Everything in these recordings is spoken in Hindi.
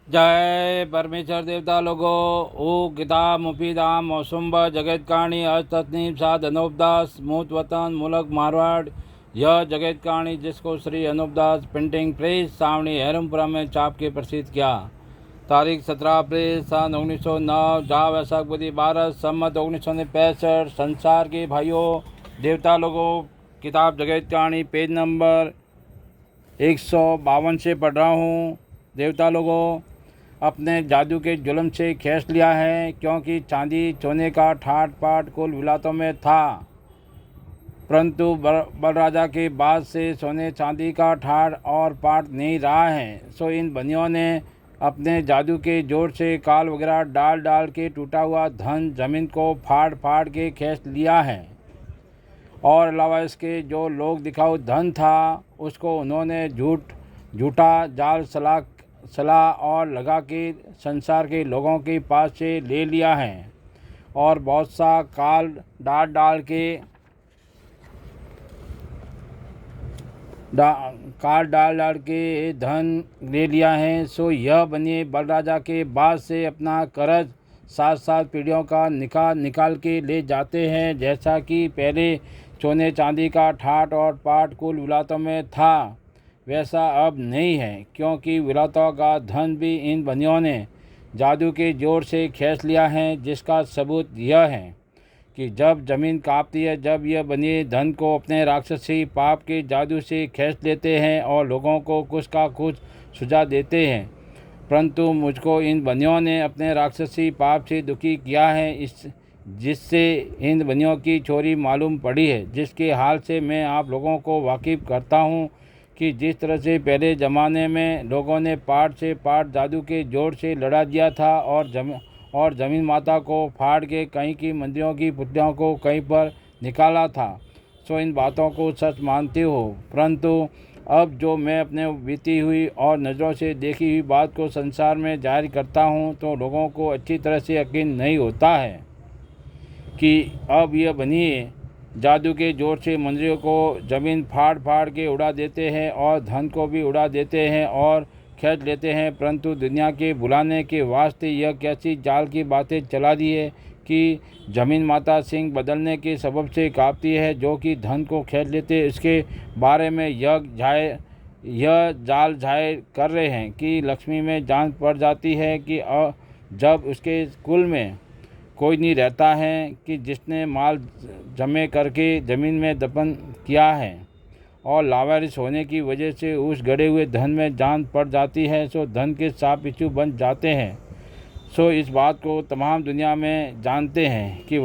जय परमेश्वर देवता लोगो ओ किताब मुफीदाम मौसुम्ब जगत कहानी अस्तनीम साध अनूपदास मूत वतन मुलक मारवाड़। यह जगत कहानी जिसको श्री अनूपदास प्रिंटिंग प्रेस सावनी हेरमपुरा में छाप के प्रसिद्ध किया। तारीख 17 अप्रैल सन 1909 जहाँ वैशाख बुद्धि 12 सम्मत 1965। संसार के भाइयों देवता लोगों, किताब जगत कहानी पेज नंबर 152 से पढ़ रहा हूँ। देवता लोगों, अपने जादू के जुल्म से खींच लिया है, क्योंकि चांदी सोने का ठाट पाट कुल विलायतों में था, परंतु बलराजा के बाद से सोने चांदी का ठाट और पाट नहीं रहा है। सो इन बनियों ने अपने जादू के जोर से काल वगैरह डाल डाल के टूटा हुआ धन जमीन को फाड़ फाड़ के खींच लिया है। और अलावा इसके जो लोग दिखाऊ धन था उसको उन्होंने झूठा जाल सलाह और लगा के संसार के लोगों के पास से ले लिया है और बहुत सा काल डाल के धन ले लिया है। सो यह बनिए बलराजा के बाद से अपना कर्ज 7 पीढ़ियों का निकाल के ले जाते हैं। जैसा कि पहले सोने चांदी का ठाट और पाट कुल विलायतों में था, वैसा अब नहीं है, क्योंकि विलायतों का धन भी इन बनियों ने जादू के जोर से खींच लिया है। जिसका सबूत यह है कि जब जमीन कांपती है, जब यह बनिए धन को अपने राक्षसी पाप के जादू से खींच लेते हैं और लोगों को कुछ का कुछ सुझा देते हैं। परंतु मुझको इन बनियों ने अपने राक्षसी पाप से दुखी किया है, जिससे इन बनियों की चोरी मालूम पड़ी है, जिसके हाल से मैं आप लोगों को वाकिफ़ करता हूँ कि जिस तरह से पहले ज़माने में लोगों ने पाट से पाट जादू के जोर से लड़ा दिया था और ज़मीन माता को फाड़ के कहीं की मंदिरों की पुतलियों को कहीं पर निकाला था। सो इन बातों को सच मानते हो, परंतु अब जो मैं अपने बीती हुई और नज़रों से देखी हुई बात को संसार में जाहिर करता हूँ, तो लोगों को अच्छी तरह से यकीन नहीं होता है कि अब यह बनिए जादू के जोर से मंदिरों को ज़मीन फाड़ फाड़ के उड़ा देते हैं और धन को भी उड़ा देते हैं और खींच लेते हैं। परंतु दुनिया के बुलाने के वास्ते यह कैसी जाल की बातें चला दी है कि ज़मीन माता सिंह बदलने के सबब से कांपती है, जो कि धन को खींच लेते। इसके बारे में यह जाल जाहिर कर रहे हैं कि लक्ष्मी में जान पड़ जाती है कि जब उसके कुल में कोई नहीं रहता है कि जिसने माल जमे करके ज़मीन में दफन किया है और लावारिस होने की वजह से उस गड़े हुए धन में जान पड़ जाती है। सो धन के सांप बिच्छू बन जाते हैं। सो इस बात को तमाम दुनिया में जानते हैं कि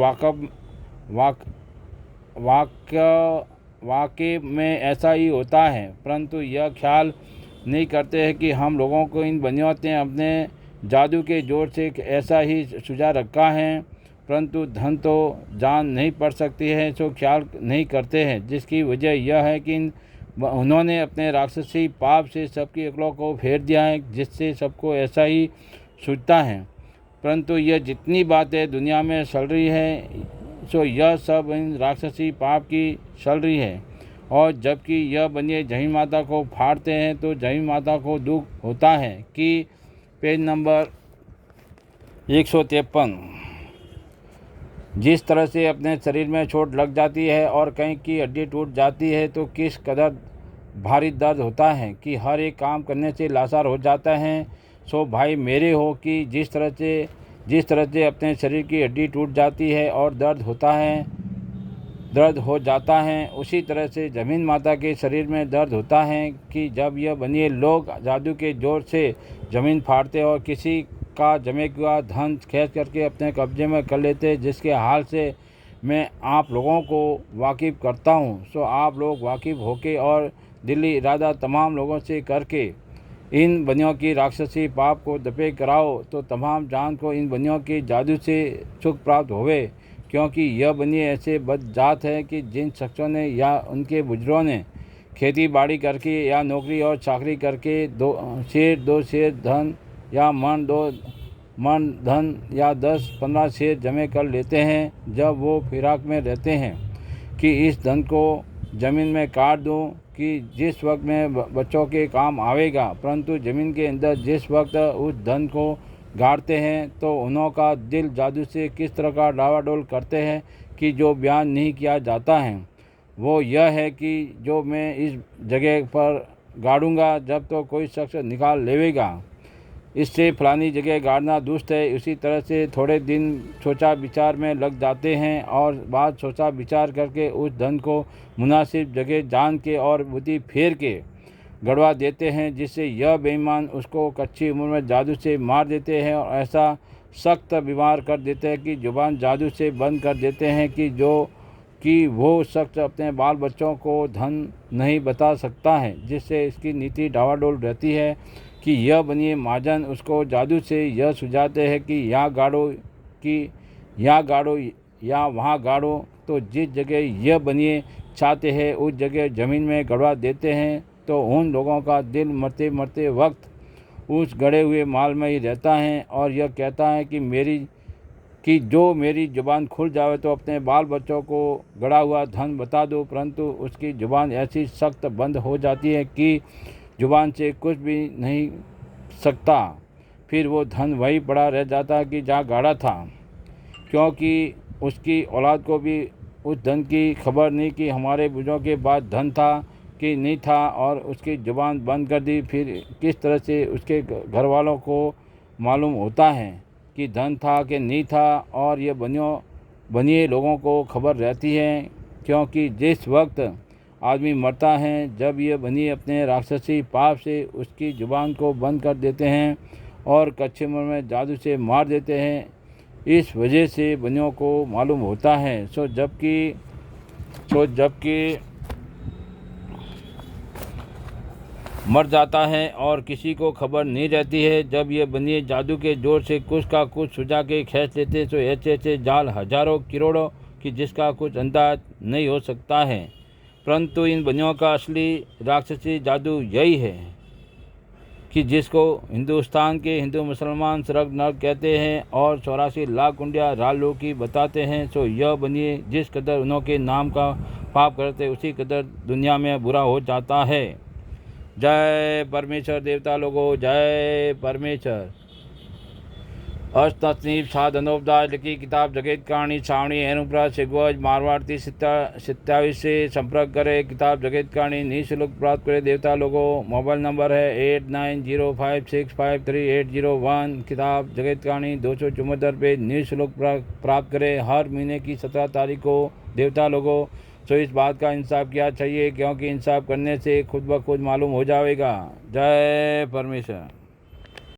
वाकई में ऐसा ही होता है, परंतु यह ख्याल नहीं करते हैं कि हम लोगों को इन बनियों ने अपने जादू के जोर से ऐसा ही सुझा रखा है, परंतु धन तो जान नहीं पड़ सकती है। सो ख्याल नहीं करते हैं, जिसकी वजह यह है कि उन्होंने अपने राक्षसी पाप से सबकी अकलों को फेर दिया है, जिससे सबको ऐसा ही सूझता है। परंतु यह जितनी बातें दुनिया में चल रही है, सो यह सब इन राक्षसी पाप की चल रही है। और जबकि यह बनिए जमीन माता को फाड़ते हैं तो जमीन माता को दुख होता है कि पेज नंबर 153, जिस तरह से अपने शरीर में चोट लग जाती है और कहीं की हड्डी टूट जाती है तो किस कदर भारी दर्द होता है कि हर एक काम करने से लाचार हो जाता है। सो भाई मेरे हो कि जिस तरह से अपने शरीर की हड्डी टूट जाती है और दर्द हो जाता है, उसी तरह से ज़मीन माता के शरीर में दर्द होता है कि जब यह बनिए लोग जादू के जोर से ज़मीन फाड़ते और किसी का जमे हुआ धन खींच करके अपने कब्जे में कर लेते, जिसके हाल से मैं आप लोगों को वाकिफ़ करता हूँ। सो आप लोग वाकिफ़ होके और दिली इरादा तमाम लोगों से करके इन बनियों की राक्षसी पाप को दफे कराओ, तो तमाम जान को इन बनियों के जादू से सुख प्राप्त होवे। क्योंकि यह बनिए ऐसे बदजात है कि जिन शख्सों ने या उनके बुजुर्गों ने खेती बाड़ी करके या नौकरी और चाकरी करके दो शेर धन या मन धन या 10-15 शेर जमे कर लेते हैं, जब वो फिराक में रहते हैं कि इस धन को ज़मीन में काट दूं कि जिस वक्त में बच्चों के काम आवेगा, परंतु ज़मीन के अंदर जिस वक्त उस धन को गाड़ते हैं तो उन्हों का दिल जादू से किस तरह का डावाडोल करते हैं कि जो बयान नहीं किया जाता है। वो यह है कि जो मैं इस जगह पर गाड़ूंगा, जब तो कोई शख्स निकाल लेवेगा, इससे फलानी जगह गाड़ना दुष्ट है। उसी तरह से थोड़े दिन सोचा विचार में लग जाते हैं और बाद सोचा विचार करके उस धन को मुनासिब जगह जान के और बुद्धि फेर के गड़वा देते हैं, जिससे यह बेईमान उसको कच्ची उम्र में जादू से मार देते हैं और ऐसा सख्त बीमार कर देते हैं कि जुबान जादू से बंद कर देते हैं कि वो शख्स अपने बाल बच्चों को धन नहीं बता सकता है, जिससे इसकी नीति डावाडोल रहती है कि यह बनिए महाजन उसको जादू से यह सुझाते हैं कि यहाँ गाड़ो या वहाँ गाड़ो। तो जिस जगह यह बनिए चाहते हैं उस जगह ज़मीन में गड़वा देते हैं। तो उन लोगों का दिल मरते मरते वक्त उस गड़े हुए माल में ही रहता है और यह कहता है कि जो मेरी ज़ुबान खुल जावे तो अपने बाल बच्चों को गड़ा हुआ धन बता दो, परंतु उसकी ज़ुबान ऐसी सख्त बंद हो जाती है कि ज़ुबान से कुछ भी नहीं सकता। फिर वो धन वही पड़ा रह जाता कि जहाँ गाड़ा था, क्योंकि उसकी औलाद को भी उस धन की खबर नहीं कि हमारे बुजुर्गों के बाद धन था कि नहीं था, और उसकी ज़ुबान बंद कर दी। फिर किस तरह से उसके घर वालों को मालूम होता है कि धन था कि नहीं था, और ये बनिए लोगों को खबर रहती है, क्योंकि जिस वक्त आदमी मरता है, जब ये बनिए अपने राक्षसी पाप से उसकी ज़ुबान को बंद कर देते हैं और कच्चे उम्र में जादू से मार देते हैं। इस वजह से बनियों को मालूम होता है। जबकि मर जाता है और किसी को खबर नहीं रहती है। जब ये बनिए जादू के जोर से कुछ का कुछ सुझा के खींच लेते तो ऐसे जाल हजारों करोड़ों की जिसका कुछ अंदाज नहीं हो सकता है। परंतु इन बनियों का असली राक्षसी जादू यही है कि जिसको हिंदुस्तान के हिंदू मुसलमान स्वर्ग नरक कहते हैं और 84 लाख कुंडिया रालो की बताते हैं। सो यह बनिए जिस कदर उनके नाम का पाप करते उसी कदर दुनिया में बुरा हो जाता है। जय परमेश्वर देवता लोगों, जय परमेश्वर। अष्टनीप साधनोपदास लिखी किताब जगत कहानी छावनी एनुप्रा सिगवज मारवाड़ी 27 से संपर्क करें। किताब जगत कहानी निःशुल्क प्राप्त करें। देवता लोगों, मोबाइल नंबर है 8905653801। किताब जगत कहानी 274 पे निःशुल्क प्राप्त करें। हर महीने की 17 तारीख को देवता लोगों। तो इस बात का इंसाफ किया चाहिए, क्योंकि इंसाफ करने से खुद ब खुद मालूम हो जाएगा। जय परमेश्वर।